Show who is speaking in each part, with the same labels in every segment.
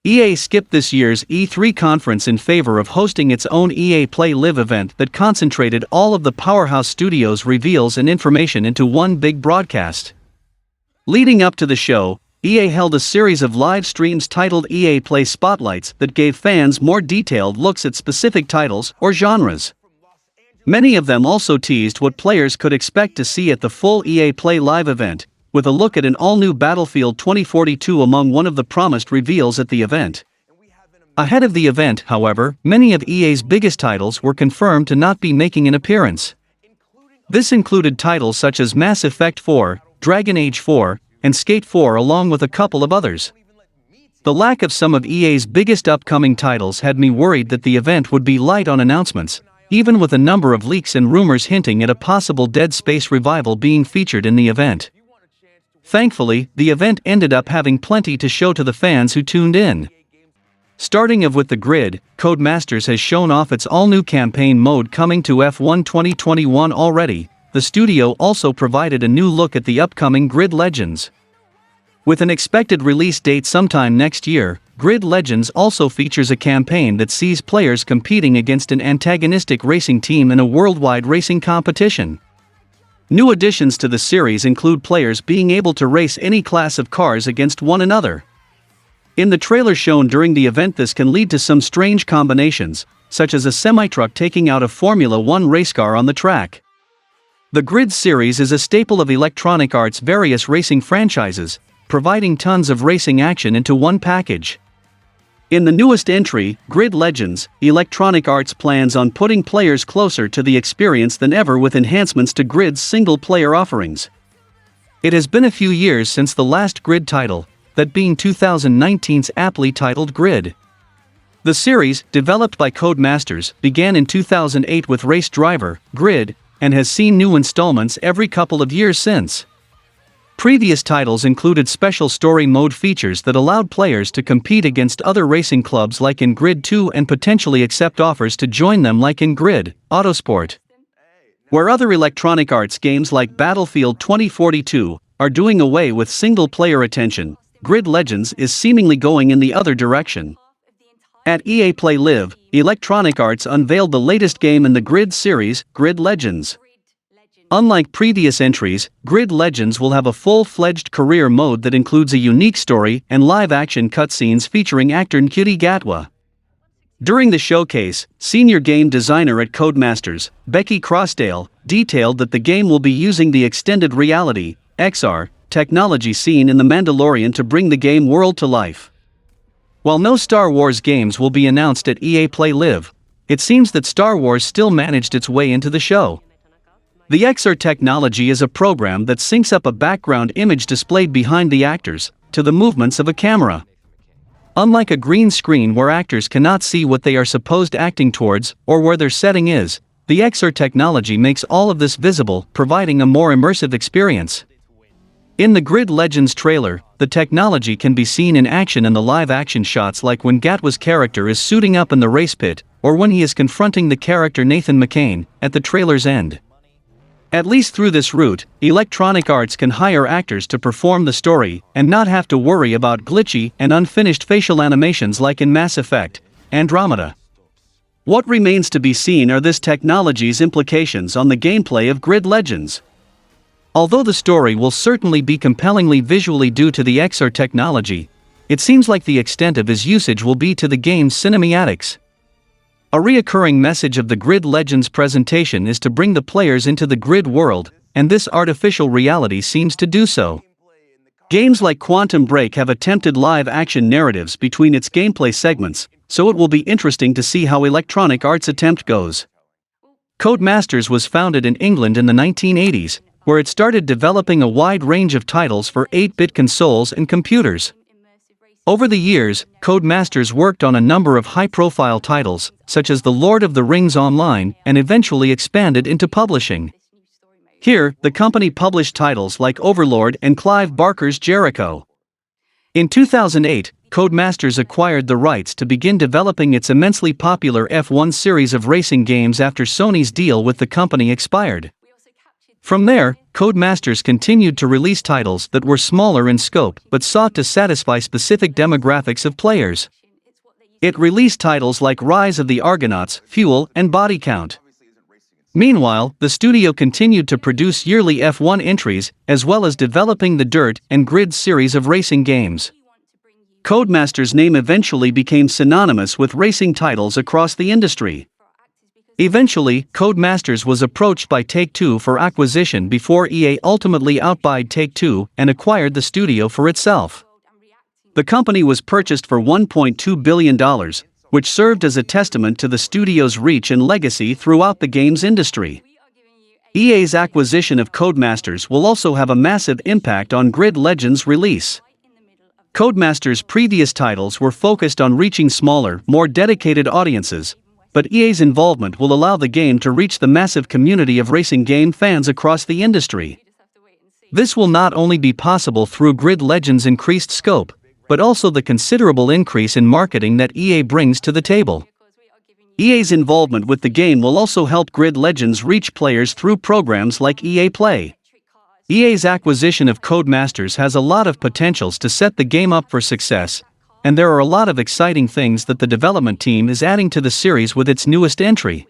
Speaker 1: EA skipped this year's E3 conference in favor of hosting its own EA Play Live event that concentrated all of the powerhouse studios' reveals and information into one big broadcast. Leading up to the show, EA held a series of live streams titled EA Play Spotlights that gave fans more detailed looks at specific titles or genres. Many of them also teased what players could expect to see at the full EA Play Live event, with a look at an all-new Battlefield 2042 among one of the promised reveals at the event. Ahead of the event, however, many of EA's biggest titles were confirmed to not be making an appearance. This included titles such as Mass Effect 4, Dragon Age 4, and Skate 4 along with a couple of others. The lack of some of EA's biggest upcoming titles had me worried that the event would be light on announcements, even with a number of leaks and rumors hinting at a possible Dead Space revival being featured in the event. Thankfully, the event ended up having plenty to show to the fans who tuned in. Starting with the Grid, Codemasters has shown off its all-new campaign mode coming to F1 2021 already. The studio also provided a new look at the upcoming Grid Legends. With an expected release date sometime next year, Grid Legends also features a campaign that sees players competing against an antagonistic racing team in a worldwide racing competition. New additions to the series include players being able to race any class of cars against one another. In the trailer shown during the event, this can lead to some strange combinations, such as a semi-truck taking out a Formula 1 race car on the track. The Grid series is a staple of Electronic Arts' various racing franchises, providing tons of racing action into one package. In the newest entry, Grid Legends, Electronic Arts plans on putting players closer to the experience than ever with enhancements to Grid's single-player offerings. It has been a few years since the last Grid title, that being 2019's aptly titled Grid. The series, developed by Codemasters, began in 2008 with Race Driver, Grid, and has seen new installments every couple of years since. Previous titles included special story mode features that allowed players to compete against other racing clubs like in Grid 2 and potentially accept offers to join them like in Grid Autosport. Where other Electronic Arts games like Battlefield 2042 are doing away with single-player attention, Grid Legends is seemingly going in the other direction. At EA Play Live, Electronic Arts unveiled the latest game in the Grid series, Grid Legends. Unlike previous entries, Grid Legends will have a full-fledged career mode that includes a unique story and live-action cutscenes featuring actor Ncuti Gatwa. During the showcase, senior game designer at Codemasters, Becky Crossdale, detailed that the game will be using the extended reality (XR) technology seen in The Mandalorian to bring the game world to life. While no Star Wars games will be announced at EA Play Live, it seems that Star Wars still managed its way into the show. The XR technology is a program that syncs up a background image displayed behind the actors to the movements of a camera. Unlike a green screen where actors cannot see what they are supposed acting towards or where their setting is, the XR technology makes all of this visible, providing a more immersive experience. In the Grid Legends trailer, the technology can be seen in action in the live-action shots, like when Gatwa's character is suiting up in the race pit, or when he is confronting the character Nathan McCain at the trailer's end. At least through this route, Electronic Arts can hire actors to perform the story and not have to worry about glitchy and unfinished facial animations like in Mass Effect Andromeda. What remains to be seen are this technology's implications on the gameplay of Grid Legends. Although the story will certainly be compellingly visually due to the XR technology, it seems like the extent of its usage will be to the game's cinematics. A reoccurring message of the Grid Legends presentation is to bring the players into the Grid world, and this artificial reality seems to do so. Games like Quantum Break have attempted live-action narratives between its gameplay segments, so it will be interesting to see how Electronic Arts' attempt goes. Codemasters was founded in England in the 1980s, where it started developing a wide range of titles for 8-bit consoles and computers. Over the years, Codemasters worked on a number of high-profile titles, such as The Lord of the Rings Online, and eventually expanded into publishing. Here, the company published titles like Overlord and Clive Barker's Jericho. In 2008, Codemasters acquired the rights to begin developing its immensely popular F1 series of racing games after Sony's deal with the company expired. From there, Codemasters continued to release titles that were smaller in scope but sought to satisfy specific demographics of players. It released titles like Rise of the Argonauts, Fuel, and Body Count. Meanwhile, the studio continued to produce yearly F1 entries, as well as developing the Dirt and Grid series of racing games. Codemasters' name eventually became synonymous with racing titles across the industry. Eventually, Codemasters was approached by Take-Two for acquisition before EA ultimately outbid Take-Two and acquired the studio for itself. The company was purchased for $1.2 billion, which served as a testament to the studio's reach and legacy throughout the games industry. EA's acquisition of Codemasters will also have a massive impact on Grid Legends' release. Codemasters' previous titles were focused on reaching smaller, more dedicated audiences, but EA's involvement will allow the game to reach the massive community of racing game fans across the industry. This will not only be possible through Grid Legends' increased scope, but also the considerable increase in marketing that EA brings to the table. EA's involvement with the game will also help Grid Legends reach players through programs like EA Play. EA's acquisition of Codemasters has a lot of potentials to set the game up for success, and there are a lot of exciting things that the development team is adding to the series with its newest entry.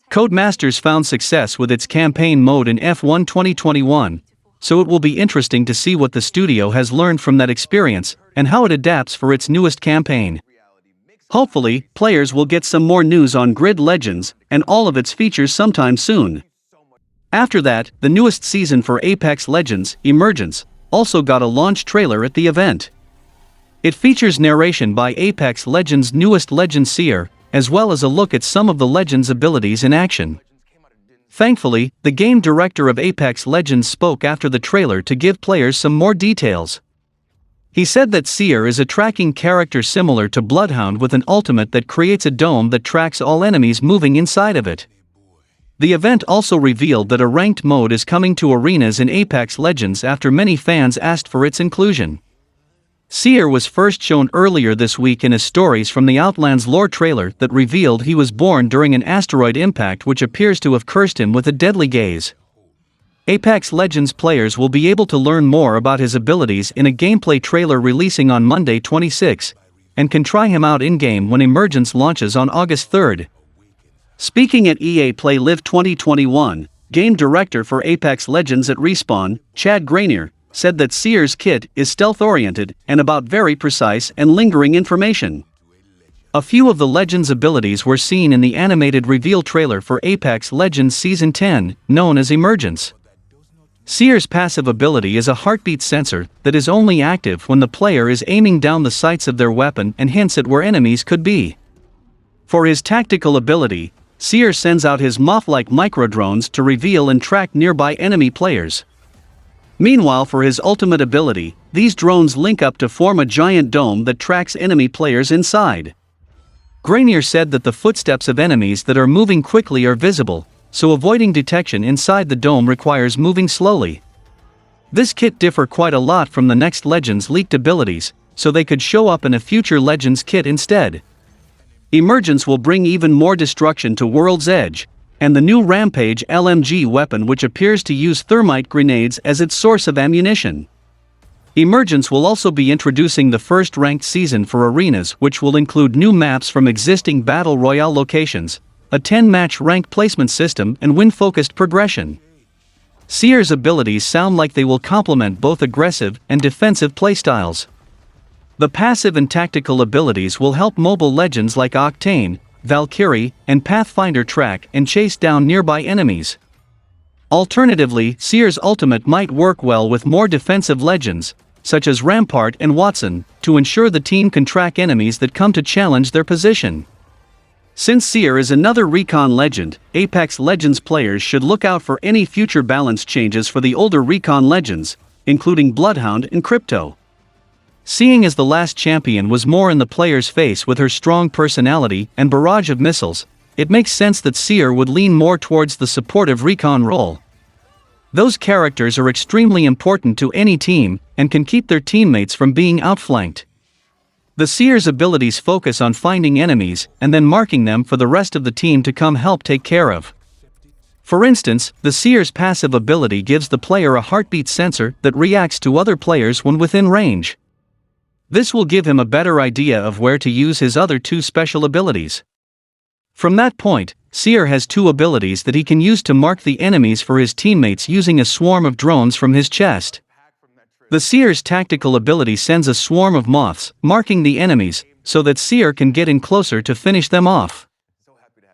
Speaker 1: Codemasters found success with its campaign mode in F1 2021, so it will be interesting to see what the studio has learned from that experience and how it adapts for its newest campaign. Hopefully, players will get some more news on Grid Legends and all of its features sometime soon. After that, the newest season for Apex Legends, Emergence, also got a launch trailer at the event. It features narration by Apex Legends' newest Legend Seer, as well as a look at some of the Legends' abilities in action. Thankfully, the game director of Apex Legends spoke after the trailer to give players some more details. He said that Seer is a tracking character similar to Bloodhound with an ultimate that creates a dome that tracks all enemies moving inside of it. The event also revealed that a ranked mode is coming to arenas in Apex Legends after many fans asked for its inclusion. Seer was first shown earlier this week in a Stories from the Outlands lore trailer that revealed he was born during an asteroid impact which appears to have cursed him with a deadly gaze. Apex Legends players will be able to learn more about his abilities in a gameplay trailer releasing on Monday 26, and can try him out in-game when Emergence launches on August 3. Speaking at EA Play Live 2021, game director for Apex Legends at Respawn, Chad Granier, said that Seer's kit is stealth-oriented and about very precise and lingering information. A few of the Legends' abilities were seen in the animated reveal trailer for Apex Legends Season 10, known as Emergence. Seer's passive ability is a heartbeat sensor that is only active when the player is aiming down the sights of their weapon and hints at where enemies could be. For his tactical ability, Seer sends out his moth-like microdrones to reveal and track nearby enemy players. Meanwhile, for his ultimate ability, these drones link up to form a giant dome that tracks enemy players inside. Granier said that the footsteps of enemies that are moving quickly are visible, so avoiding detection inside the dome requires moving slowly. This kit differs quite a lot from the next Legends leaked abilities, so they could show up in a future Legends kit instead. Emergence will bring even more destruction to World's Edge, and the new Rampage LMG weapon which appears to use thermite grenades as its source of ammunition. Emergence will also be introducing the first ranked season for arenas which will include new maps from existing Battle Royale locations, a 10-match rank placement system and win-focused progression. Seer's abilities sound like they will complement both aggressive and defensive playstyles. The passive and tactical abilities will help mobile legends like Octane, Valkyrie, and Pathfinder track and chase down nearby enemies. Alternatively, Seer's ultimate might work well with more defensive legends, such as Rampart and Watson, to ensure the team can track enemies that come to challenge their position. Since Seer is another Recon legend, Apex Legends players should look out for any future balance changes for the older Recon legends, including Bloodhound and Crypto. Seeing as the last champion was more in the player's face with her strong personality and barrage of missiles, it makes sense that Seer would lean more towards the supportive Recon role. Those characters are extremely important to any team and can keep their teammates from being outflanked. The Seer's abilities focus on finding enemies and then marking them for the rest of the team to come help take care of. For instance, the Seer's passive ability gives the player a heartbeat sensor that reacts to other players when within range. This will give him a better idea of where to use his other two special abilities. From that point, Seer has two abilities that he can use to mark the enemies for his teammates using a swarm of drones from his chest. The Seer's tactical ability sends a swarm of moths, marking the enemies, so that Seer can get in closer to finish them off.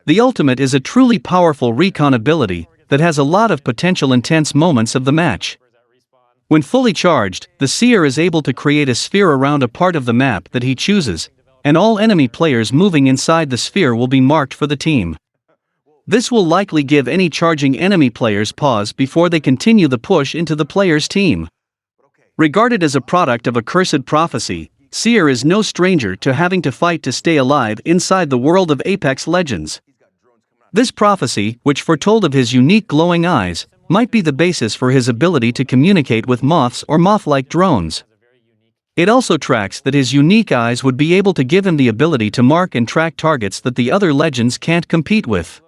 Speaker 1: The ultimate is a truly powerful recon ability that has a lot of potential intense moments of the match. When fully charged, the Seer is able to create a sphere around a part of the map that he chooses, and all enemy players moving inside the sphere will be marked for the team. This will likely give any charging enemy players pause before they continue the push into the player's team. Regarded as a product of a cursed prophecy, Seer is no stranger to having to fight to stay alive inside the world of Apex Legends. This prophecy, which foretold of his unique glowing eyes, might be the basis for his ability to communicate with moths or moth-like drones. It also tracks that his unique eyes would be able to give him the ability to mark and track targets that the other legends can't compete with.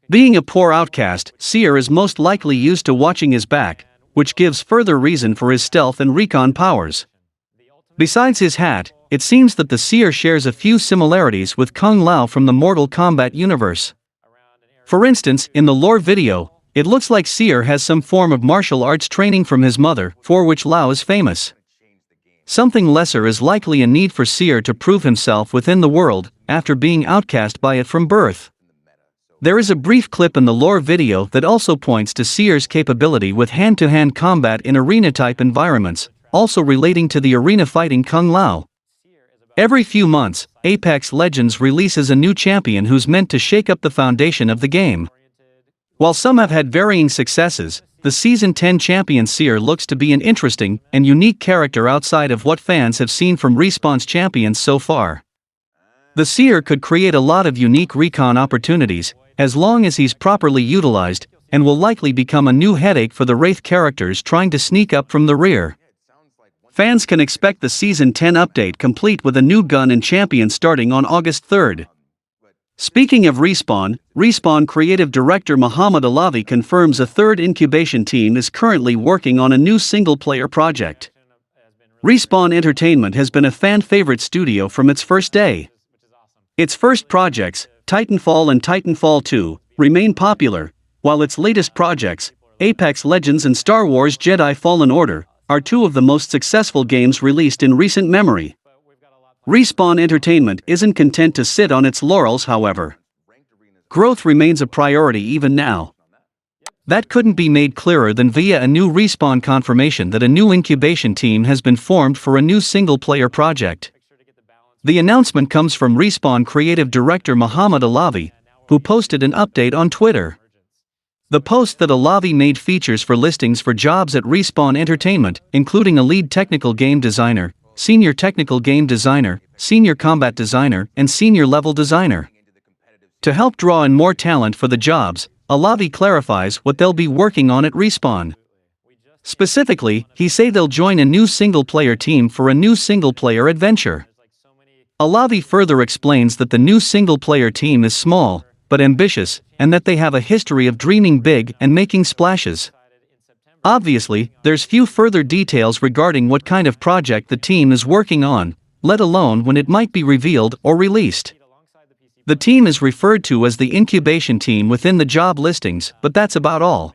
Speaker 1: Being a poor outcast, Seer is most likely used to watching his back, which gives further reason for his stealth and recon powers. Besides his hat, it seems that the Seer shares a few similarities with Kung Lao from the Mortal Kombat universe. For instance, in the lore video, it looks like Seer has some form of martial arts training from his mother, for which Lao is famous. Something lesser is likely a need for Seer to prove himself within the world, after being outcast by it from birth. There is a brief clip in the lore video that also points to Seer's capability with hand-to-hand combat in arena-type environments, also relating to the arena fighting Kung Lao. Every few months, Apex Legends releases a new champion who's meant to shake up the foundation of the game. While some have had varying successes, the Season 10 champion Seer looks to be an interesting and unique character outside of what fans have seen from Respawn's champions so far. The Seer could create a lot of unique recon opportunities, as long as he's properly utilized, and will likely become a new headache for the Wraith characters trying to sneak up from the rear. Fans can expect the Season 10 update complete with a new gun and champion starting on August 3rd. Speaking of Respawn creative director Mohamed Alavi confirms a third incubation team is currently working on a new single-player project. Respawn Entertainment has been a fan-favorite studio from its first day. Its first projects, Titanfall and Titanfall 2, remain popular, while its latest projects, Apex Legends and Star Wars Jedi Fallen Order, are two of the most successful games released in recent memory. Respawn Entertainment isn't content to sit on its laurels, however. Growth remains a priority even now. That couldn't be made clearer than via a new Respawn confirmation that a new incubation team has been formed for a new single-player project. The announcement comes from Respawn creative director Mohamed Alavi, who posted an update on Twitter. The post that Alavi made features for listings for jobs at Respawn Entertainment, including a lead technical game designer, senior technical game designer, senior combat designer, and senior level designer. To help draw in more talent for the jobs, Alavi clarifies what they'll be working on at Respawn. Specifically, he say they'll join a new single-player team for a new single-player adventure. Alavi further explains that the new single-player team is small, but ambitious, and that they have a history of dreaming big and making splashes. Obviously, there's few further details regarding what kind of project the team is working on, let alone when it might be revealed or released. The team is referred to as the incubation team within the job listings, but that's about all.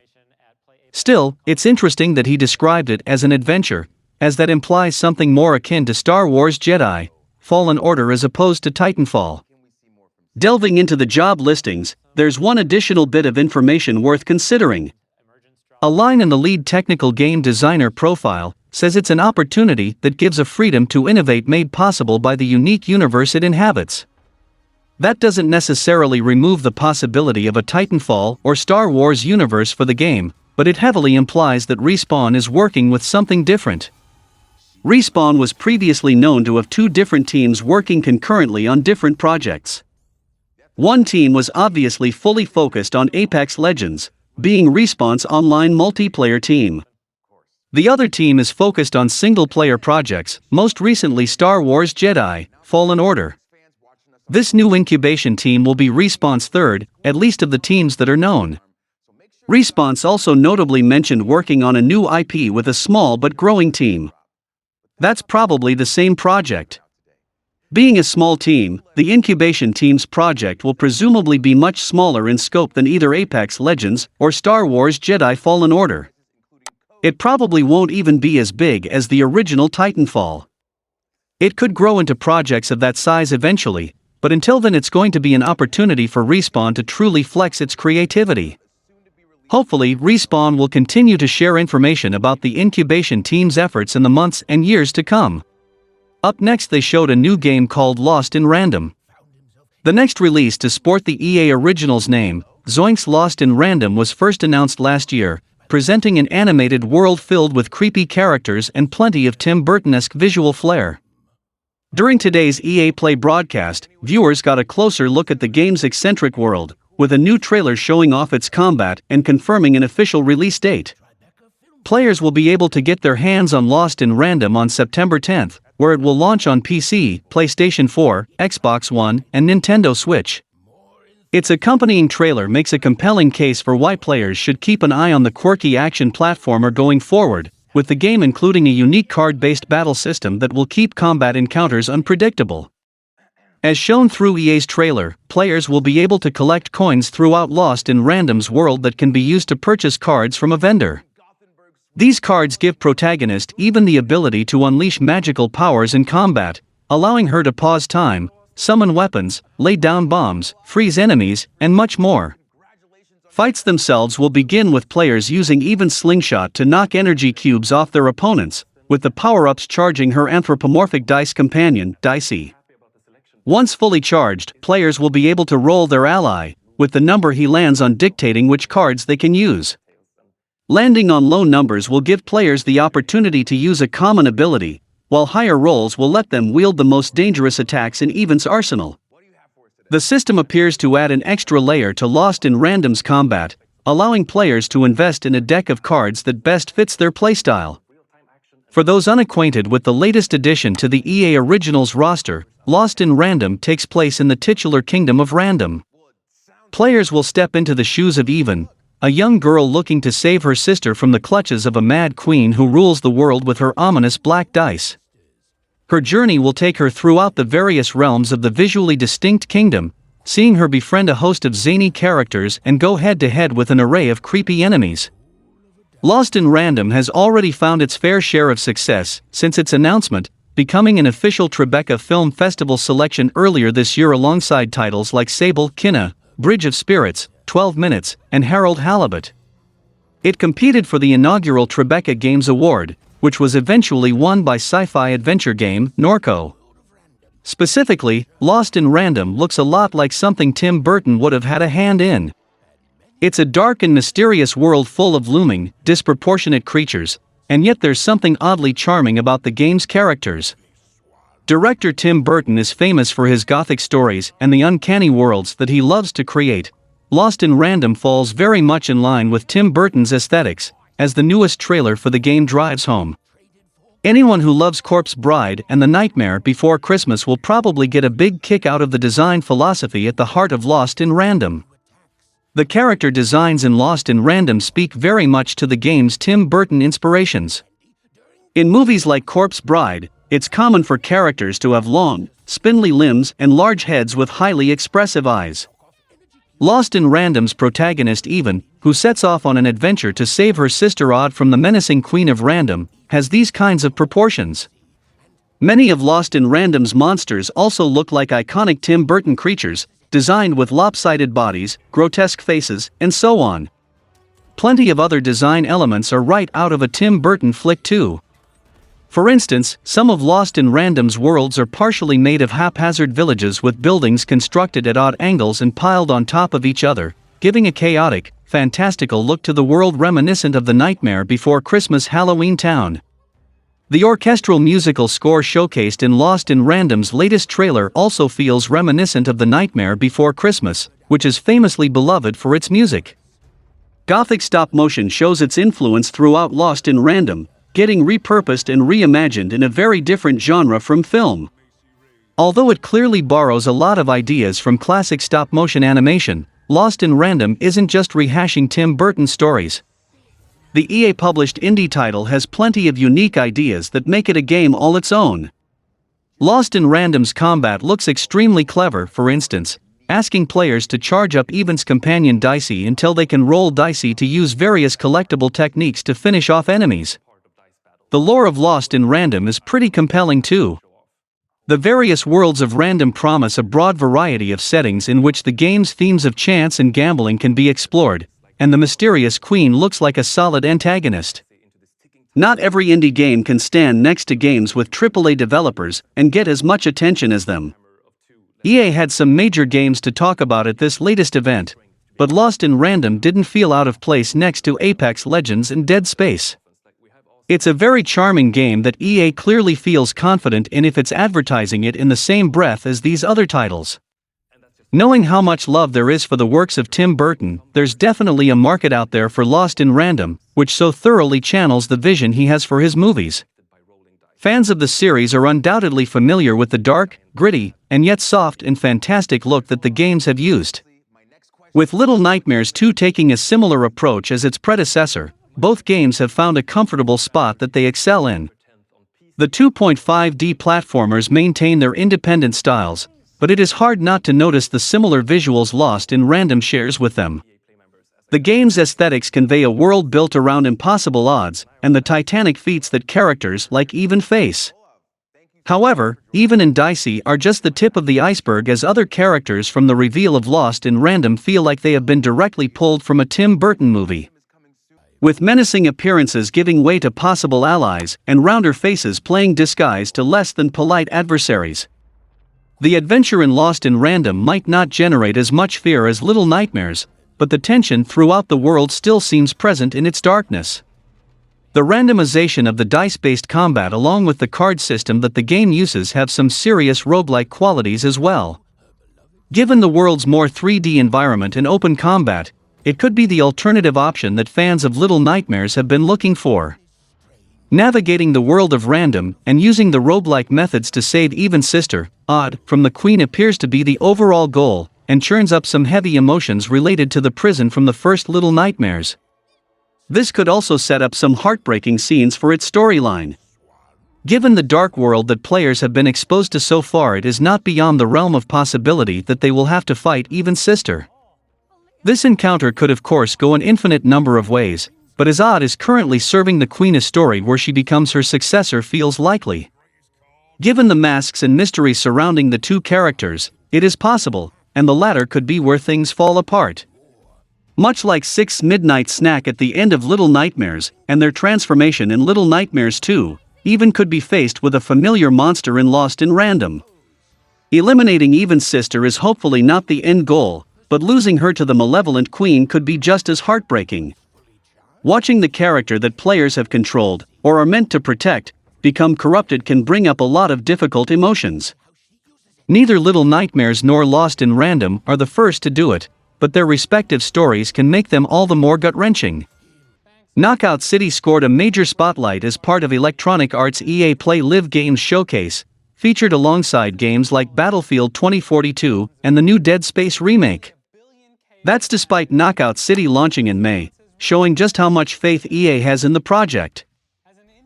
Speaker 1: Still, it's interesting that he described it as an adventure, as that implies something more akin to Star Wars Jedi Fallen Order as opposed to Titanfall. Delving into the job listings, there's one additional bit of information worth considering. A line in the lead technical game designer profile says it's an opportunity that gives a freedom to innovate made possible by the unique universe it inhabits. That doesn't necessarily remove the possibility of a Titanfall or Star Wars universe for the game, but it heavily implies that Respawn is working with something different. Respawn was previously known to have two different teams working concurrently on different projects. One team was obviously fully focused on Apex Legends, being Respawn's online multiplayer team. The other team is focused on single-player projects, most recently Star Wars Jedi Fallen Order. This new incubation team will be Respawn's third, at least of the teams that are known. Respawn also notably mentioned working on a new IP with a small but growing team. That's probably the same project. Being a small team, the incubation team's project will presumably be much smaller in scope than either Apex Legends or Star Wars Jedi Fallen Order. It probably won't even be as big as the original Titanfall. It could grow into projects of that size eventually, but until then it's going to be an opportunity for Respawn to truly flex its creativity. Hopefully, Respawn will continue to share information about the incubation team's efforts in the months and years to come. Up next, they showed a new game called Lost in Random. The next release to sport the EA Originals name, Zoink's Lost in Random, was first announced last year, presenting an animated world filled with creepy characters and plenty of Tim Burton-esque visual flair. During today's EA Play broadcast, viewers got a closer look at the game's eccentric world, with a new trailer showing off its combat and confirming an official release date. Players will be able to get their hands on Lost in Random on September 10th, where it will launch on PC, PlayStation 4, Xbox One, and Nintendo Switch. Its accompanying trailer makes a compelling case for why players should keep an eye on the quirky action platformer going forward, with the game including a unique card-based battle system that will keep combat encounters unpredictable. As shown through EA's trailer, players will be able to collect coins throughout Lost in Random's world that can be used to purchase cards from a vendor. These cards give protagonist Even the ability to unleash magical powers in combat, allowing her to pause time, summon weapons, lay down bombs, freeze enemies, and much more. Fights themselves will begin with players using Even's slingshot to knock energy cubes off their opponents, with the power-ups charging her anthropomorphic dice companion, Dicey. Once fully charged, players will be able to roll their ally, with the number he lands on dictating which cards they can use. Landing on low numbers will give players the opportunity to use a common ability, while higher rolls will let them wield the most dangerous attacks in Even's arsenal. The system appears to add an extra layer to Lost in Random's combat, allowing players to invest in a deck of cards that best fits their playstyle. For those unacquainted with the latest addition to the EA Originals roster, Lost in Random takes place in the titular Kingdom of Random. Players will step into the shoes of Even, a young girl looking to save her sister from the clutches of a mad queen who rules the world with her ominous black dice. Her journey will take her throughout the various realms of the visually distinct kingdom, seeing her befriend a host of zany characters and go head-to-head with an array of creepy enemies. Lost in Random has already found its fair share of success since its announcement, becoming an official Tribeca Film Festival selection earlier this year alongside titles like Sable, Kinna, Bridge of Spirits, 12 Minutes, and Harold Halibut. It competed for the inaugural Tribeca Games Award, which was eventually won by sci-fi adventure game, Norco. Specifically, Lost in Random looks a lot like something Tim Burton would have had a hand in. It's a dark and mysterious world full of looming, disproportionate creatures, and yet there's something oddly charming about the game's characters. Director Tim Burton is famous for his gothic stories and the uncanny worlds that he loves to create. Lost in Random falls very much in line with Tim Burton's aesthetics, as the newest trailer for the game drives home. Anyone who loves Corpse Bride and The Nightmare Before Christmas will probably get a big kick out of the design philosophy at the heart of Lost in Random. The character designs in Lost in Random speak very much to the game's Tim Burton inspirations. In movies like Corpse Bride, it's common for characters to have long, spindly limbs and large heads with highly expressive eyes. Lost in Random's protagonist Even, who sets off on an adventure to save her sister Odd from the menacing Queen of Random, has these kinds of proportions. Many of Lost in Random's monsters also look like iconic Tim Burton creatures, designed with lopsided bodies, grotesque faces, and so on. Plenty of other design elements are right out of a Tim Burton flick too. For instance, some of Lost in Random's worlds are partially made of haphazard villages with buildings constructed at odd angles and piled on top of each other, giving a chaotic, fantastical look to the world reminiscent of the Nightmare Before Christmas Halloween town. The orchestral musical score showcased in Lost in Random's latest trailer also feels reminiscent of the Nightmare Before Christmas, which is famously beloved for its music. Gothic stop motion shows its influence throughout Lost in Random, getting repurposed and reimagined in a very different genre from film. Although it clearly borrows a lot of ideas from classic stop-motion animation, Lost in Random isn't just rehashing Tim Burton stories. The EA-published indie title has plenty of unique ideas that make it a game all its own. Lost in Random's combat looks extremely clever, for instance, asking players to charge up Even's companion Dicey until they can roll Dicey to use various collectible techniques to finish off enemies. The lore of Lost in Random is pretty compelling too. The various worlds of Random promise a broad variety of settings in which the game's themes of chance and gambling can be explored, and the mysterious Queen looks like a solid antagonist. Not every indie game can stand next to games with AAA developers and get as much attention as them. EA had some major games to talk about at this latest event, but Lost in Random didn't feel out of place next to Apex Legends and Dead Space. It's a very charming game that EA clearly feels confident in if it's advertising it in the same breath as these other titles. Knowing how much love there is for the works of Tim Burton, there's definitely a market out there for Lost in Random, which so thoroughly channels the vision he has for his movies. Fans of the series are undoubtedly familiar with the dark, gritty, and yet soft and fantastic look that the games have used. With Little Nightmares 2 taking a similar approach as its predecessor, both games have found a comfortable spot that they excel in. The 2.5D platformers maintain their independent styles, but it is hard not to notice the similar visuals Lost in Random shares with them. The game's aesthetics convey a world built around impossible odds, and the titanic feats that characters like Even face. However, Even and Dicey are just the tip of the iceberg, as other characters from the reveal of Lost in Random feel like they have been directly pulled from a Tim Burton movie. With menacing appearances giving way to possible allies, and rounder faces playing disguise to less than polite adversaries. The adventure in Lost in Random might not generate as much fear as Little Nightmares, but the tension throughout the world still seems present in its darkness. The randomization of the dice-based combat along with the card system that the game uses have some serious roguelike qualities as well. Given the world's more 3D environment and open combat, it could be the alternative option that fans of Little Nightmares have been looking for. Navigating the world of Random and using the roguelike methods to save Even's sister, Odd, from the Queen appears to be the overall goal, and churns up some heavy emotions related to the prison from the first Little Nightmares. This could also set up some heartbreaking scenes for its storyline. Given the dark world that players have been exposed to so far, it is not beyond the realm of possibility that they will have to fight Even's sister. This encounter could of course go an infinite number of ways, but as Odd is currently serving the Queen, a story where she becomes her successor feels likely. Given the masks and mysteries surrounding the two characters, it is possible, and the latter could be where things fall apart. Much like Six's midnight snack at the end of Little Nightmares, and their transformation in Little Nightmares 2, Even could be faced with a familiar monster in Lost in Random. Eliminating Even's sister is hopefully not the end goal, but losing her to the malevolent Queen could be just as heartbreaking. Watching the character that players have controlled, or are meant to protect, become corrupted can bring up a lot of difficult emotions. Neither Little Nightmares nor Lost in Random are the first to do it, but their respective stories can make them all the more gut-wrenching. Knockout City scored a major spotlight as part of Electronic Arts' EA Play Live Games showcase, featured alongside games like Battlefield 2042 and the new Dead Space remake. That's despite Knockout City launching in May, showing just how much faith EA has in the project.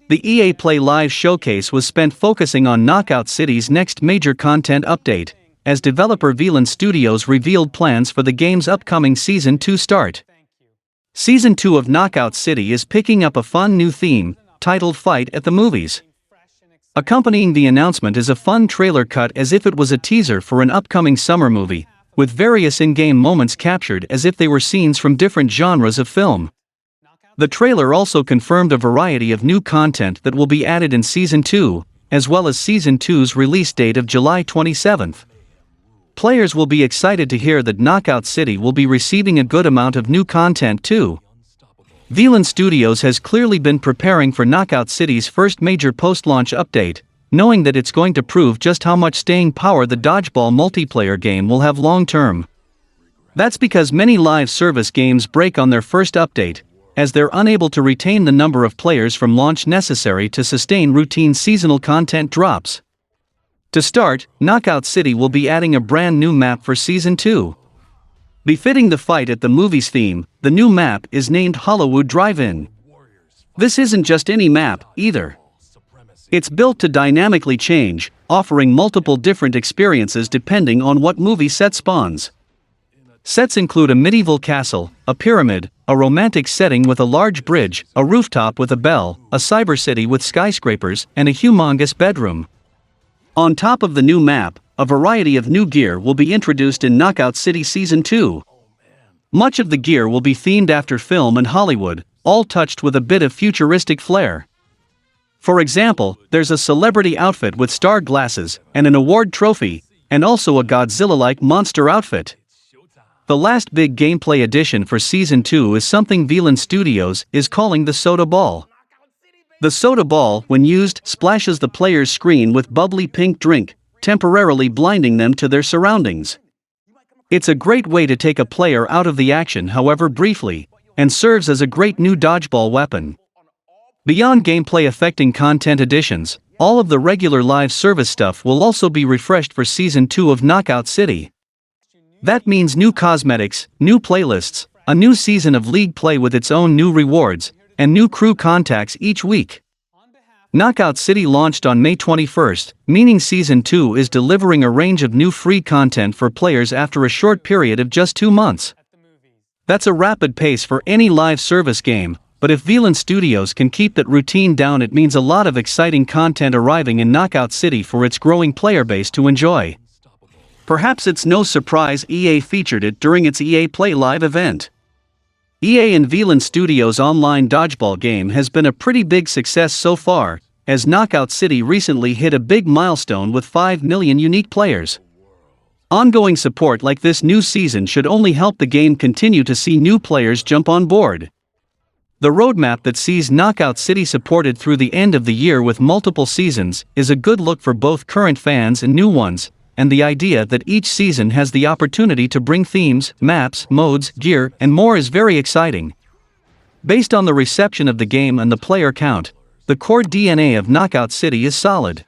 Speaker 1: The EA Play Live showcase was spent focusing on Knockout City's next major content update, as developer Velan Studios revealed plans for the game's upcoming Season 2 start. Season 2 of Knockout City is picking up a fun new theme, titled Fight at the Movies. Accompanying the announcement is a fun trailer cut as if it was a teaser for an upcoming summer movie, with various in-game moments captured as if they were scenes from different genres of film. The trailer also confirmed a variety of new content that will be added in Season 2, as well as Season 2's release date of July 27th. Players will be excited to hear that Knockout City will be receiving a good amount of new content too. Velan Studios has clearly been preparing for Knockout City's first major post-launch update, knowing that it's going to prove just how much staying power the dodgeball multiplayer game will have long-term. That's because many live service games break on their first update, as they're unable to retain the number of players from launch necessary to sustain routine seasonal content drops. To start, Knockout City will be adding a brand new map for Season 2. Befitting the Fight at the Movies theme, the new map is named Hollywood Drive-In. This isn't just any map, either. It's built to dynamically change, offering multiple different experiences depending on what movie set spawns. Sets include a medieval castle, a pyramid, a romantic setting with a large bridge, a rooftop with a bell, a cyber city with skyscrapers, and a humongous bedroom. On top of the new map, a variety of new gear will be introduced in Knockout City Season 2. Much of the gear will be themed after film and Hollywood, all touched with a bit of futuristic flair. For example, there's a celebrity outfit with star glasses, and an award trophy, and also a Godzilla-like monster outfit. The last big gameplay addition for Season 2 is something Velan Studios is calling the Soda Ball. The Soda Ball, when used, splashes the player's screen with bubbly pink drink, temporarily blinding them to their surroundings. It's a great way to take a player out of the action, however briefly, and serves as a great new dodgeball weapon. Beyond gameplay-affecting content additions, all of the regular live service stuff will also be refreshed for Season 2 of Knockout City. That means new cosmetics, new playlists, a new season of League play with its own new rewards, and new crew contacts each week. Knockout City launched on May 21st, meaning Season 2 is delivering a range of new free content for players after a short period of just 2 months. That's a rapid pace for any live service game, but if Velan Studios can keep that routine down, it means a lot of exciting content arriving in Knockout City for its growing player base to enjoy. Perhaps it's no surprise EA featured it during its EA Play Live event. EA and Velan Studios' online dodgeball game has been a pretty big success so far, as Knockout City recently hit a big milestone with 5 million unique players. Ongoing support like this new season should only help the game continue to see new players jump on board. The roadmap that sees Knockout City supported through the end of the year with multiple seasons is a good look for both current fans and new ones, and the idea that each season has the opportunity to bring themes, maps, modes, gear, and more is very exciting. Based on the reception of the game and the player count, the core DNA of Knockout City is solid.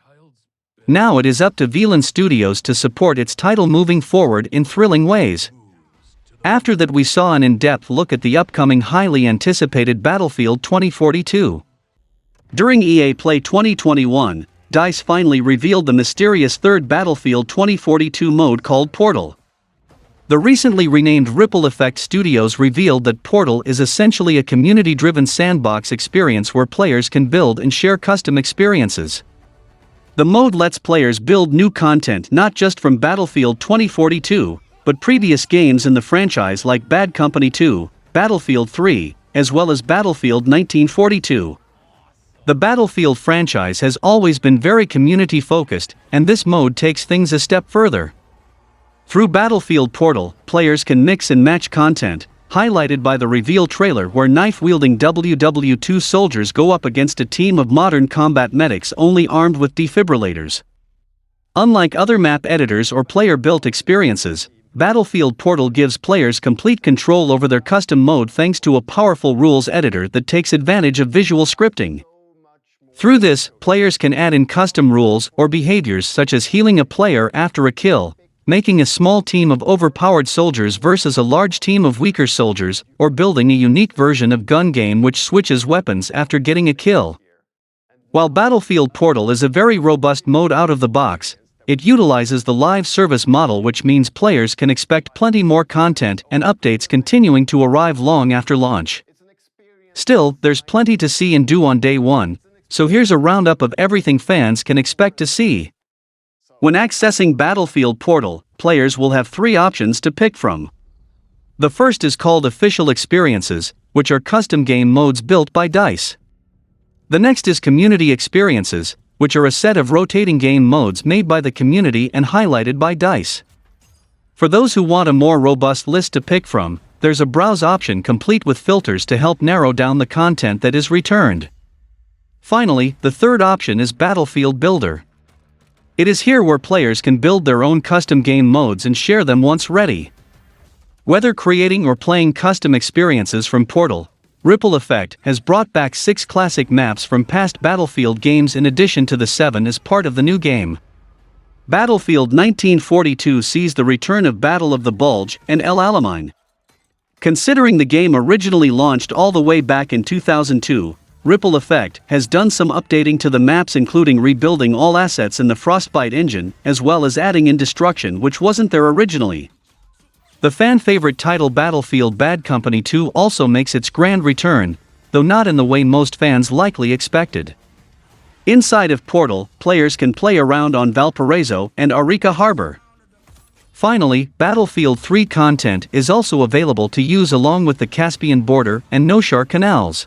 Speaker 1: Now it is up to Velan Studios to support its title moving forward in thrilling ways. After that, we saw an in-depth look at the upcoming highly anticipated Battlefield 2042. During EA Play 2021, DICE finally revealed the mysterious third Battlefield 2042 mode called Portal. The recently renamed Ripple Effect Studios revealed that Portal is essentially a community-driven sandbox experience where players can build and share custom experiences. The mode lets players build new content not just from Battlefield 2042, but previous games in the franchise like Bad Company 2, Battlefield 3, as well as Battlefield 1942. The Battlefield franchise has always been very community-focused, and this mode takes things a step further. Through Battlefield Portal, players can mix and match content, highlighted by the reveal trailer where knife-wielding WW2 soldiers go up against a team of modern combat medics only armed with defibrillators. Unlike other map editors or player-built experiences, Battlefield Portal gives players complete control over their custom mode thanks to a powerful rules editor that takes advantage of visual scripting. Through this, players can add in custom rules or behaviors such as healing a player after a kill, making a small team of overpowered soldiers versus a large team of weaker soldiers, or building a unique version of gun game which switches weapons after getting a kill. While Battlefield Portal is a very robust mode out of the box, it utilizes the live service model, which means players can expect plenty more content and updates continuing to arrive long after launch. Still, there's plenty to see and do on day one, so here's a roundup of everything fans can expect to see. When accessing Battlefield Portal, players will have 3 options to pick from. The first is called Official Experiences, which are custom game modes built by DICE. The next is Community Experiences, which are a set of rotating game modes made by the community and highlighted by DICE. For those who want a more robust list to pick from, there's a browse option complete with filters to help narrow down the content that is returned. Finally, the third option is Battlefield Builder. It is here where players can build their own custom game modes and share them once ready. Whether creating or playing custom experiences from Portal, Ripple Effect has brought back 6 classic maps from past Battlefield games in addition to the 7 as part of the new game. Battlefield 1942 sees the return of Battle of the Bulge and El Alamein. Considering the game originally launched all the way back in 2002, Ripple Effect has done some updating to the maps, including rebuilding all assets in the Frostbite engine, as well as adding in destruction, which wasn't there originally. The fan-favorite title Battlefield Bad Company 2 also makes its grand return, though not in the way most fans likely expected. Inside of Portal, players can play around on Valparaiso and Arica Harbor. Finally, Battlefield 3 content is also available to use along with the Caspian Border and Noshar canals.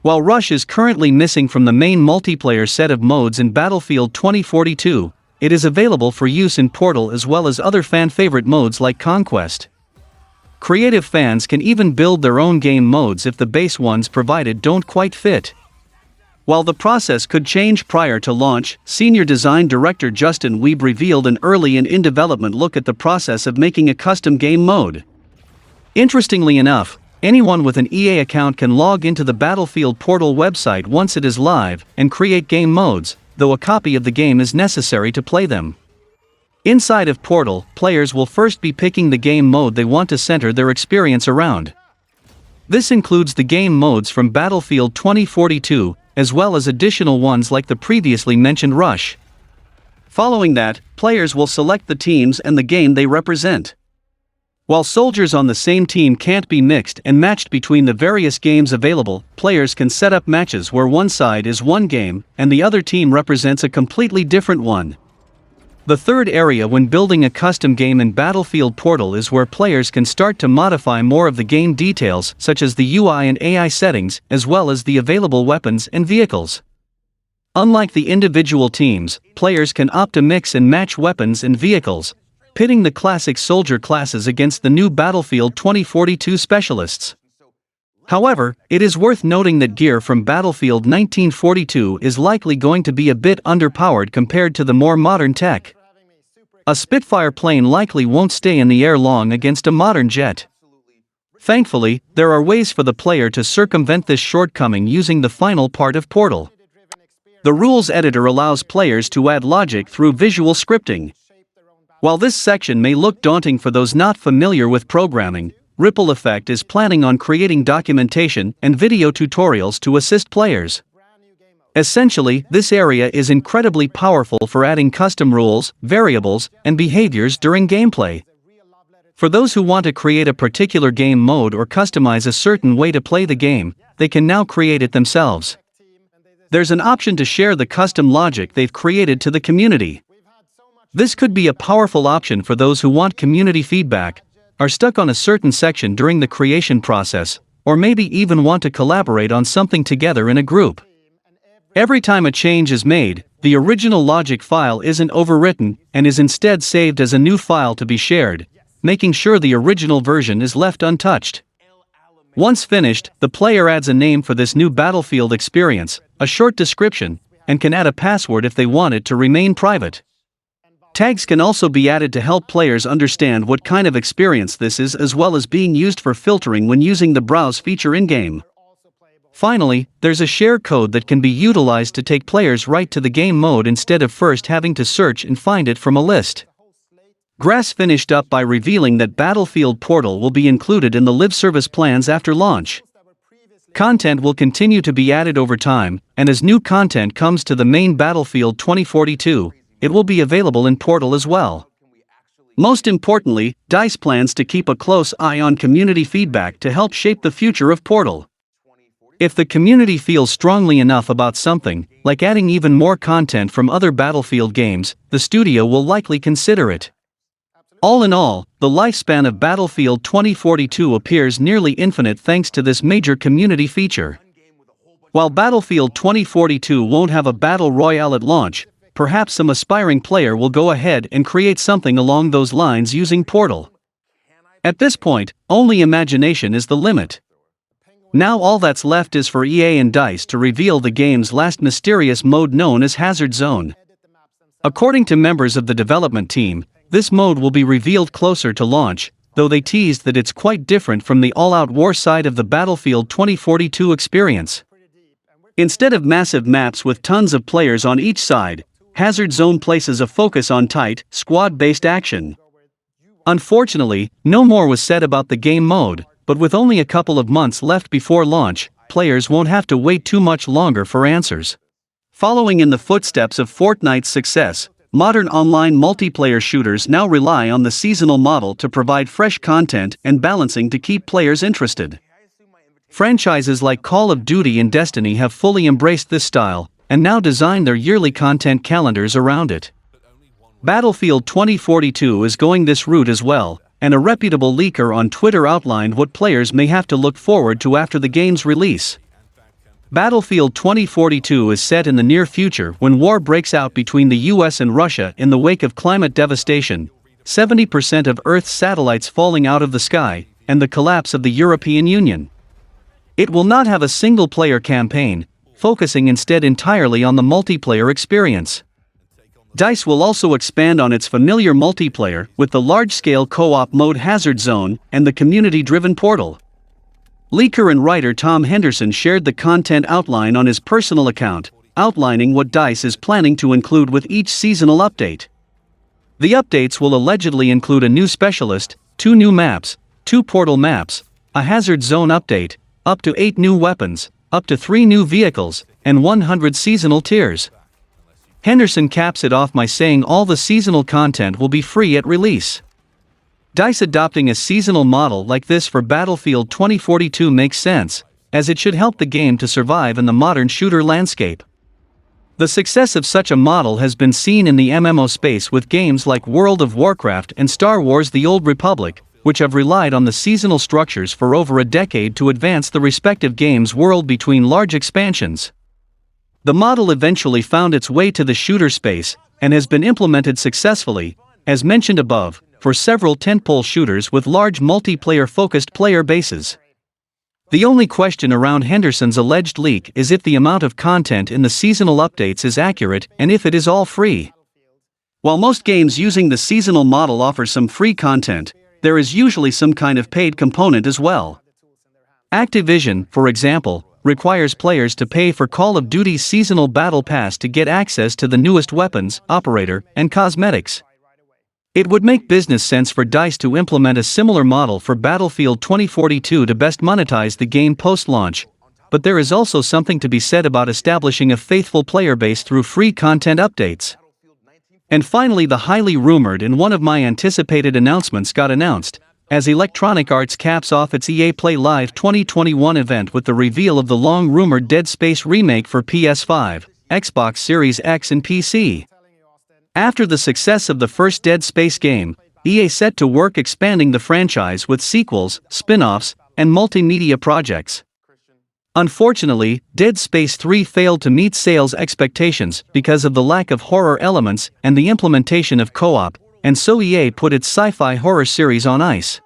Speaker 1: While Rush is currently missing from the main multiplayer set of modes in Battlefield 2042, it is available for use in Portal as well as other fan-favorite modes like Conquest. Creative fans can even build their own game modes if the base ones provided don't quite fit. While the process could change prior to launch, Senior Design Director Justin Weeb revealed an early and in-development look at the process of making a custom game mode. Interestingly enough, anyone with an EA account can log into the Battlefield Portal website once it is live and create game modes, though a copy of the game is necessary to play them. Inside of Portal, players will first be picking the game mode they want to center their experience around. This includes the game modes from Battlefield 2042, as well as additional ones like the previously mentioned Rush. Following that, players will select the teams and the game they represent. While soldiers on the same team can't be mixed and matched between the various games available, players can set up matches where one side is one game and the other team represents a completely different one. The third area when building a custom game in Battlefield Portal is where players can start to modify more of the game details, such as the UI and AI settings, as well as the available weapons and vehicles. Unlike the individual teams, players can opt to mix and match weapons and vehicles, pitting the classic soldier classes against the new Battlefield 2042 specialists. However, it is worth noting that gear from Battlefield 1942 is likely going to be a bit underpowered compared to the more modern tech. A Spitfire plane likely won't stay in the air long against a modern jet. Thankfully, there are ways for the player to circumvent this shortcoming using the final part of Portal. The rules editor allows players to add logic through visual scripting. While this section may look daunting for those not familiar with programming, Ripple Effect is planning on creating documentation and video tutorials to assist players. Essentially, this area is incredibly powerful for adding custom rules, variables, and behaviors during gameplay. For those who want to create a particular game mode or customize a certain way to play the game, they can now create it themselves. There's an option to share the custom logic they've created to the community. This could be a powerful option for those who want community feedback, are stuck on a certain section during the creation process, or maybe even want to collaborate on something together in a group. Every time a change is made, the original logic file isn't overwritten and is instead saved as a new file to be shared, making sure the original version is left untouched. Once finished, the player adds a name for this new Battlefield experience, a short description, and can add a password if they want it to remain private. Tags can also be added to help players understand what kind of experience this is, as well as being used for filtering when using the browse feature in-game. Finally, there's a share code that can be utilized to take players right to the game mode instead of first having to search and find it from a list. Grass finished up by revealing that Battlefield Portal will be included in the live service plans after launch. Content will continue to be added over time, and as new content comes to the main Battlefield 2042, it will be available in Portal as well. Most importantly, DICE plans to keep a close eye on community feedback to help shape the future of Portal. If the community feels strongly enough about something, like adding even more content from other Battlefield games, the studio will likely consider it. All in all, the lifespan of Battlefield 2042 appears nearly infinite thanks to this major community feature. While Battlefield 2042 won't have a battle royale at launch, perhaps some aspiring player will go ahead and create something along those lines using Portal. At this point, only imagination is the limit. Now all that's left is for EA and DICE to reveal the game's last mysterious mode known as Hazard Zone. According to members of the development team, this mode will be revealed closer to launch, though they teased that it's quite different from the all-out war side of the Battlefield 2042 experience. Instead of massive maps with tons of players on each side, Hazard Zone places a focus on tight, squad-based action. Unfortunately, no more was said about the game mode, but with only a couple of months left before launch, players won't have to wait too much longer for answers. Following in the footsteps of Fortnite's success, modern online multiplayer shooters now rely on the seasonal model to provide fresh content and balancing to keep players interested. Franchises like Call of Duty and Destiny have fully embraced this style, and now design their yearly content calendars around it. Battlefield 2042 is going this route as well, and a reputable leaker on Twitter outlined what players may have to look forward to after the game's release. Battlefield 2042 is set in the near future when war breaks out between the US and Russia in the wake of climate devastation, 70% of Earth's satellites falling out of the sky, and the collapse of the European Union. It will not have a single-player campaign, focusing instead entirely on the multiplayer experience. DICE will also expand on its familiar multiplayer with the large-scale co-op mode Hazard Zone and the community-driven portal. Leaker and writer Tom Henderson shared the content outline on his personal account, outlining what DICE is planning to include with each seasonal update. The updates will allegedly include a new specialist, 2 new maps, 2 portal maps, a Hazard Zone update, up to 8 new weapons, up to 3 new vehicles, and 100 seasonal tiers. Henderson caps it off by saying all the seasonal content will be free at release. DICE adopting a seasonal model like this for Battlefield 2042 makes sense, as it should help the game to survive in the modern shooter landscape. The success of such a model has been seen in the MMO space with games like World of Warcraft and Star Wars: The Old Republic, which have relied on the seasonal structures for over a decade to advance the respective game's world between large expansions. The model eventually found its way to the shooter space, and has been implemented successfully, as mentioned above, for several tentpole shooters with large multiplayer-focused player bases. The only question around Henderson's alleged leak is if the amount of content in the seasonal updates is accurate and if it is all free. While most games using the seasonal model offer some free content, there is usually some kind of paid component as well. Activision, for example, requires players to pay for Call of Duty's seasonal battle pass to get access to the newest weapons, operator, and cosmetics. It would make business sense for DICE to implement a similar model for Battlefield 2042 to best monetize the game post-launch, but there is also something to be said about establishing a faithful player base through free content updates. And finally, the highly rumored and one of my anticipated announcements got announced, as Electronic Arts caps off its EA Play Live 2021 event with the reveal of the long-rumored Dead Space remake for PS5, Xbox Series X and PC. After the success of the first Dead Space game, EA set to work expanding the franchise with sequels, spin-offs, and multimedia projects. Unfortunately, Dead Space 3 failed to meet sales expectations because of the lack of horror elements and the implementation of co-op, and so EA put its sci-fi horror series on ice.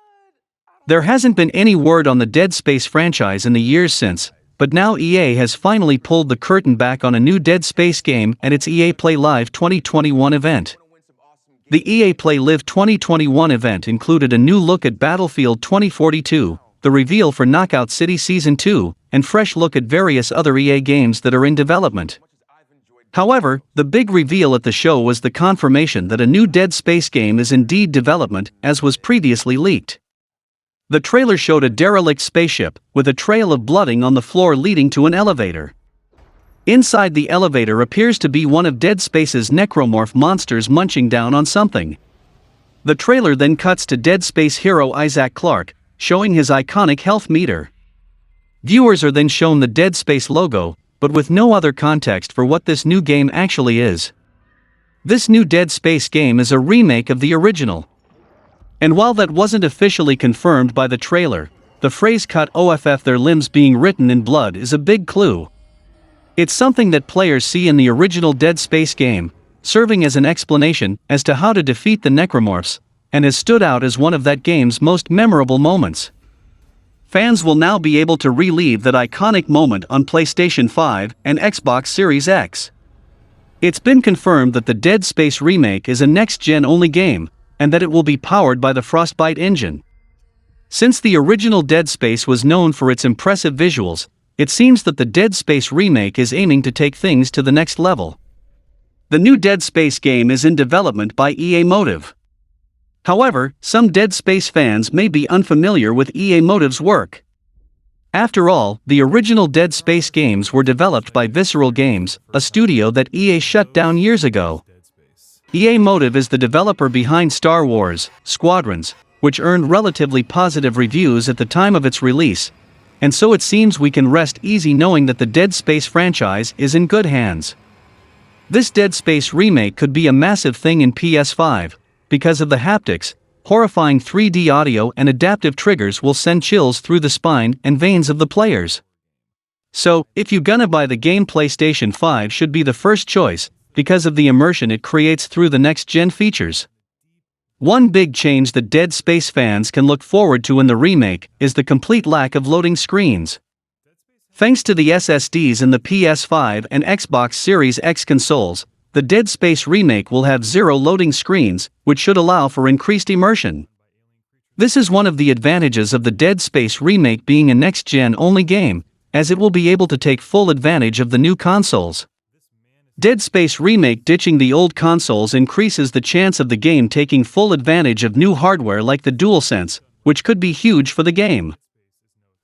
Speaker 1: There hasn't been any word on the Dead Space franchise in the years since, but now EA has finally pulled the curtain back on a new Dead Space game at its EA Play Live 2021 event. The EA Play Live 2021 event included a new look at Battlefield 2042, the reveal for Knockout City Season 2, and fresh look at various other EA games that are in development. However, the big reveal at the show was the confirmation that a new Dead Space game is indeed development, as was previously leaked. The trailer showed a derelict spaceship, with a trail of blooding on the floor leading to an elevator. Inside the elevator appears to be one of Dead Space's necromorph monsters munching down on something. The trailer then cuts to Dead Space hero Isaac Clarke, showing his iconic health meter. Viewers are then shown the Dead Space logo, but with no other context for what this new game actually is. This new Dead Space game is a remake of the original. And while that wasn't officially confirmed by the trailer, the phrase "cut off their limbs being written in blood" is a big clue. It's something that players see in the original Dead Space game, serving as an explanation as to how to defeat the necromorphs, and has stood out as one of that game's most memorable moments. Fans will now be able to relive that iconic moment on PlayStation 5 and Xbox Series X. It's been confirmed that the Dead Space remake is a next-gen only game, and that it will be powered by the Frostbite engine. Since the original Dead Space was known for its impressive visuals, it seems that the Dead Space remake is aiming to take things to the next level. The new Dead Space game is in development by EA Motive. However, some Dead Space fans may be unfamiliar with EA Motive's work. After all, the original Dead Space games were developed by Visceral Games, a studio that EA shut down years ago. EA Motive is the developer behind Star Wars: Squadrons, which earned relatively positive reviews at the time of its release, and so it seems we can rest easy knowing that the Dead Space franchise is in good hands. This Dead Space remake could be a massive thing in PS5, because of the haptics. Horrifying 3D audio and adaptive triggers will send chills through the spine and veins of the players. So, if you gonna buy the game, PlayStation 5 should be the first choice, because of the immersion it creates through the next-gen features. One big change that Dead Space fans can look forward to in the remake is the complete lack of loading screens. Thanks to the SSDs in the PS5 and Xbox Series X consoles, the Dead Space remake will have 0 loading screens, which should allow for increased immersion. This is one of the advantages of the Dead Space remake being a next-gen only game, as it will be able to take full advantage of the new consoles. Dead Space Remake ditching the old consoles increases the chance of the game taking full advantage of new hardware like the DualSense, which could be huge for the game.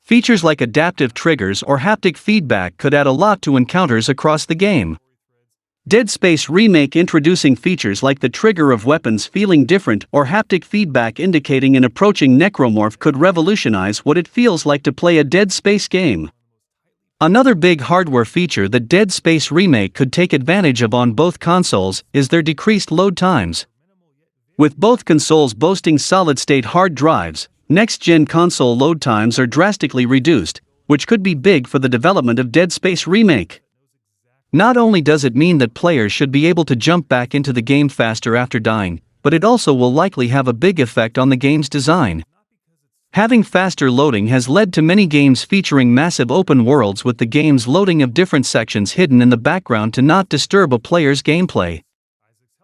Speaker 1: Features like adaptive triggers or haptic feedback could add a lot to encounters across the game. Dead Space Remake introducing features like the trigger of weapons feeling different or haptic feedback indicating an approaching necromorph could revolutionize what it feels like to play a Dead Space game. Another big hardware feature that Dead Space Remake could take advantage of on both consoles is their decreased load times. With both consoles boasting solid-state hard drives, next-gen console load times are drastically reduced, which could be big for the development of Dead Space Remake. Not only does it mean that players should be able to jump back into the game faster after dying, but it also will likely have a big effect on the game's design. Having faster loading has led to many games featuring massive open worlds with the game's loading of different sections hidden in the background to not disturb a player's gameplay.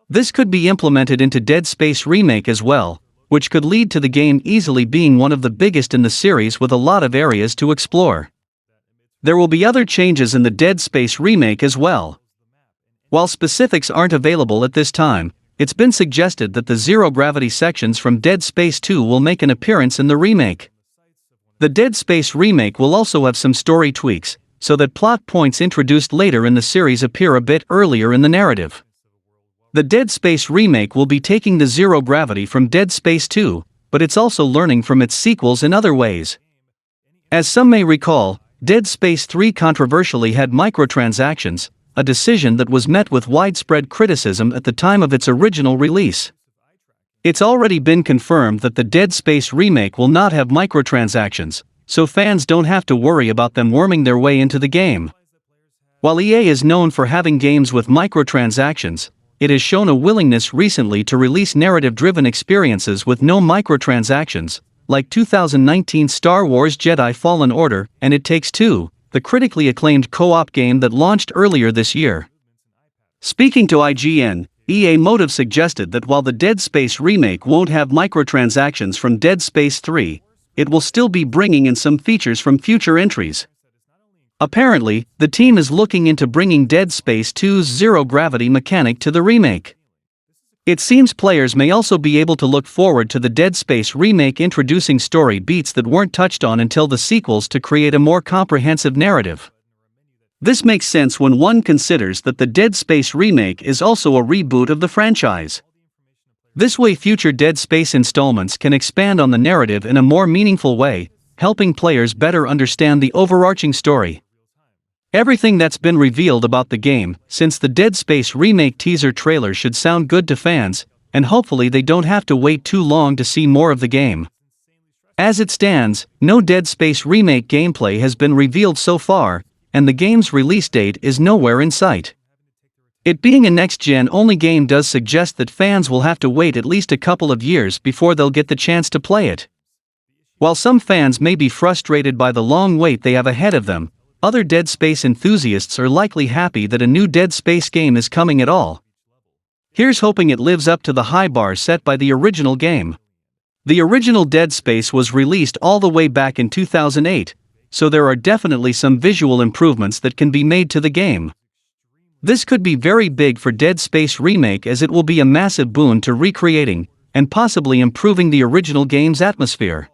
Speaker 1: This could be implemented into Dead Space Remake as well, which could lead to the game easily being one of the biggest in the series with a lot of areas to explore. There will be other changes in the Dead Space remake as well. While specifics aren't available at this time, it's been suggested that the zero-gravity sections from Dead Space 2 will make an appearance in the remake. The Dead Space remake will also have some story tweaks, so that plot points introduced later in the series appear a bit earlier in the narrative. The Dead Space remake will be taking the zero-gravity from Dead Space 2, but it's also learning from its sequels in other ways. As some may recall, Dead Space 3 controversially had microtransactions, a decision that was met with widespread criticism at the time of its original release. It's already been confirmed that the Dead Space remake will not have microtransactions, so fans don't have to worry about them worming their way into the game. While EA is known for having games with microtransactions, it has shown a willingness recently to release narrative-driven experiences with no microtransactions, like 2019 Star Wars Jedi Fallen Order and It Takes Two, the critically acclaimed co-op game that launched earlier this year. Speaking to IGN, EA Motive suggested that while the Dead Space remake won't have microtransactions from Dead Space 3, it will still be bringing in some features from future entries. Apparently, the team is looking into bringing Dead Space 2's zero-gravity mechanic to the remake. It seems players may also be able to look forward to the Dead Space remake introducing story beats that weren't touched on until the sequels to create a more comprehensive narrative. This makes sense when one considers that the Dead Space remake is also a reboot of the franchise. This way future Dead Space installments can expand on the narrative in a more meaningful way, helping players better understand the overarching story. Everything that's been revealed about the game since the Dead Space remake teaser trailer should sound good to fans, and hopefully they don't have to wait too long to see more of the game. As it stands, no Dead Space remake gameplay has been revealed so far, and the game's release date is nowhere in sight. It being a next-gen only game does suggest that fans will have to wait at least a couple of years before they'll get the chance to play it. While some fans may be frustrated by the long wait they have ahead of them, other Dead Space enthusiasts are likely happy that a new Dead Space game is coming at all. Here's hoping it lives up to the high bar set by the original game. The original Dead Space was released all the way back in 2008, so there are definitely some visual improvements that can be made to the game. This could be very big for Dead Space Remake as it will be a massive boon to recreating, and possibly improving the original game's atmosphere.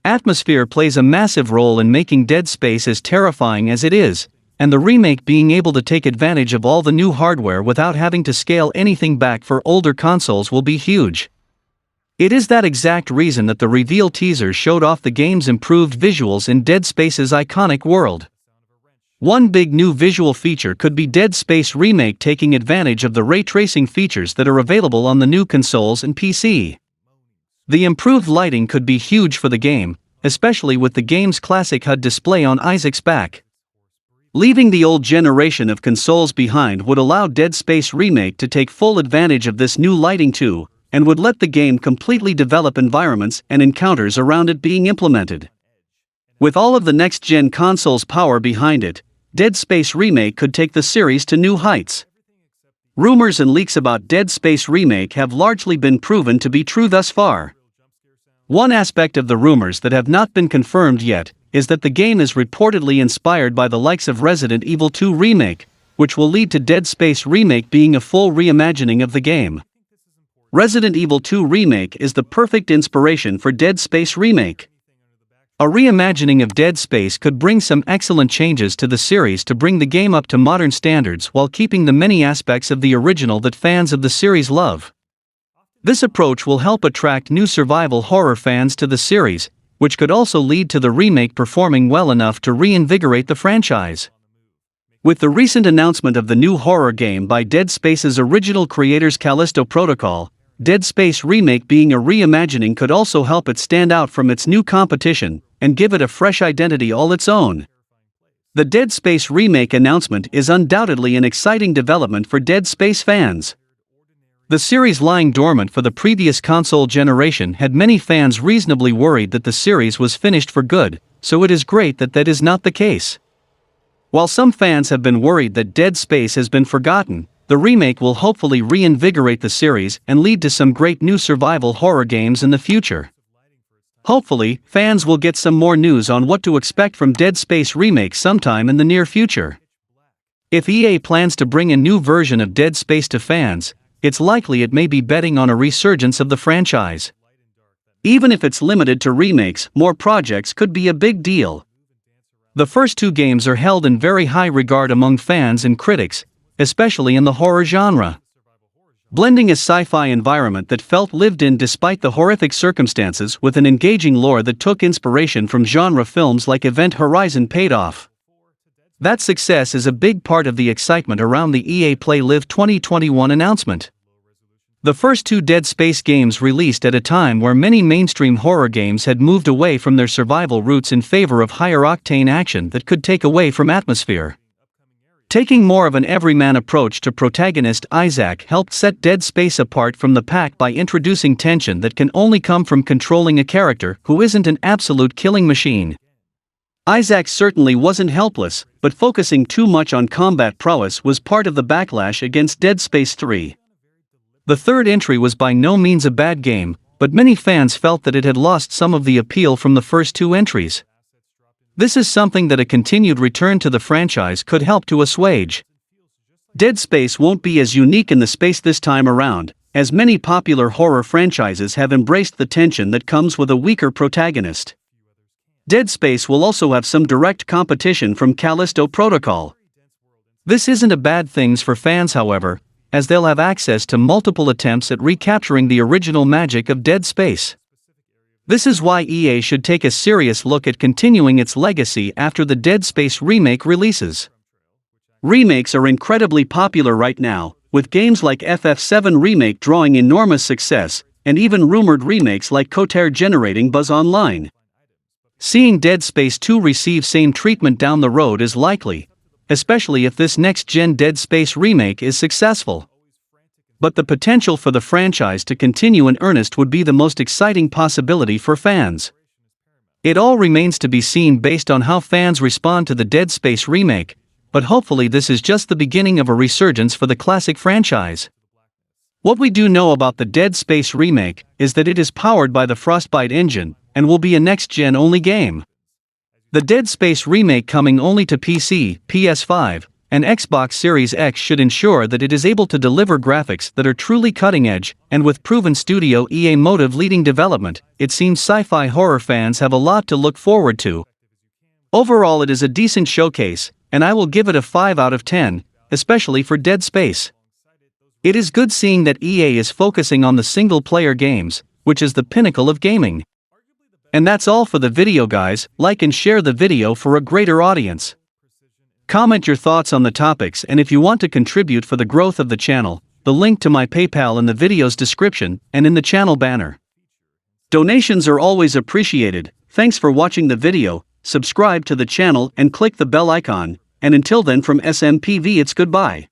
Speaker 1: Atmosphere plays a massive role in making Dead Space as terrifying as it is, and the remake being able to take advantage of all the new hardware without having to scale anything back for older consoles will be huge. It is that exact reason that the reveal teaser showed off the game's improved visuals in Dead Space's iconic world. One big new visual feature could be Dead Space Remake taking advantage of the ray tracing features that are available on the new consoles and PC. The improved lighting could be huge for the game, especially with the game's classic HUD display on Isaac's back. Leaving the old generation of consoles behind would allow Dead Space Remake to take full advantage of this new lighting too, and would let the game completely develop environments and encounters around it being implemented. With all of the next-gen consoles' power behind it, Dead Space Remake could take the series to new heights. Rumors and leaks about Dead Space Remake have largely been proven to be true thus far. One aspect of the rumors that have not been confirmed yet is that the game is reportedly inspired by the likes of Resident Evil 2 Remake, which will lead to Dead Space Remake being a full reimagining of the game. Resident Evil 2 Remake is the perfect inspiration for Dead Space Remake. A reimagining of Dead Space could bring some excellent changes to the series to bring the game up to modern standards while keeping the many aspects of the original that fans of the series love. This approach will help attract new survival horror fans to the series, which could also lead to the remake performing well enough to reinvigorate the franchise. With the recent announcement of the new horror game by Dead Space's original creators Callisto Protocol, Dead Space Remake being a reimagining could also help it stand out from its new competition, and give it a fresh identity all its own. The Dead Space Remake announcement is undoubtedly an exciting development for Dead Space fans. The series lying dormant for the previous console generation had many fans reasonably worried that the series was finished for good, so it is great that that is not the case. While some fans have been worried that Dead Space has been forgotten, the remake will hopefully reinvigorate the series and lead to some great new survival horror games in the future. Hopefully, fans will get some more news on what to expect from Dead Space Remake sometime in the near future. If EA plans to bring a new version of Dead Space to fans, it's likely it may be betting on a resurgence of the franchise. Even if it's limited to remakes, more projects could be a big deal. The first two games are held in very high regard among fans and critics, especially in the horror genre. Blending a sci-fi environment that felt lived in despite the horrific circumstances with an engaging lore that took inspiration from genre films like Event Horizon paid off. That success is a big part of the excitement around the EA Play Live 2021 announcement. The first two Dead Space games released at a time where many mainstream horror games had moved away from their survival roots in favor of higher-octane action that could take away from atmosphere. Taking more of an everyman approach to protagonist Isaac helped set Dead Space apart from the pack by introducing tension that can only come from controlling a character who isn't an absolute killing machine. Isaac certainly wasn't helpless, but focusing too much on combat prowess was part of the backlash against Dead Space 3. The third entry was by no means a bad game, but many fans felt that it had lost some of the appeal from the first two entries. This is something that a continued return to the franchise could help to assuage. Dead Space won't be as unique in the space this time around, as many popular horror franchises have embraced the tension that comes with a weaker protagonist. Dead Space will also have some direct competition from Callisto Protocol. This isn't a bad thing for fans, however, as they'll have access to multiple attempts at recapturing the original magic of Dead Space. This is why EA should take a serious look at continuing its legacy after the Dead Space Remake releases. Remakes are incredibly popular right now, with games like FF7 Remake drawing enormous success, and even rumored remakes like Kotor generating buzz online. Seeing Dead Space 2 receive same treatment down the road is likely, especially if this next-gen Dead Space Remake is successful. But the potential for the franchise to continue in earnest would be the most exciting possibility for fans. It all remains to be seen based on how fans respond to the Dead Space Remake, but hopefully this is just the beginning of a resurgence for the classic franchise. What we do know about the Dead Space Remake is that it is powered by the Frostbite engine, and will be a next-gen only game. The Dead Space Remake coming only to PC, PS5, and Xbox Series X should ensure that it is able to deliver graphics that are truly cutting-edge, and with proven studio EA Motive leading development, it seems sci-fi horror fans have a lot to look forward to. Overall, it is a decent showcase, and I will give it a 5 out of 10, especially for Dead Space. It is good seeing that EA is focusing on the single-player games, which is the pinnacle of gaming. And that's all for the video, guys. Like and share the video for a greater audience. Comment your thoughts on the topics, and if you want to contribute for the growth of the channel, the link to my PayPal in the video's description and in the channel banner. Donations are always appreciated. Thanks for watching the video, subscribe to the channel and click the bell icon, and until then from SMPV it's goodbye.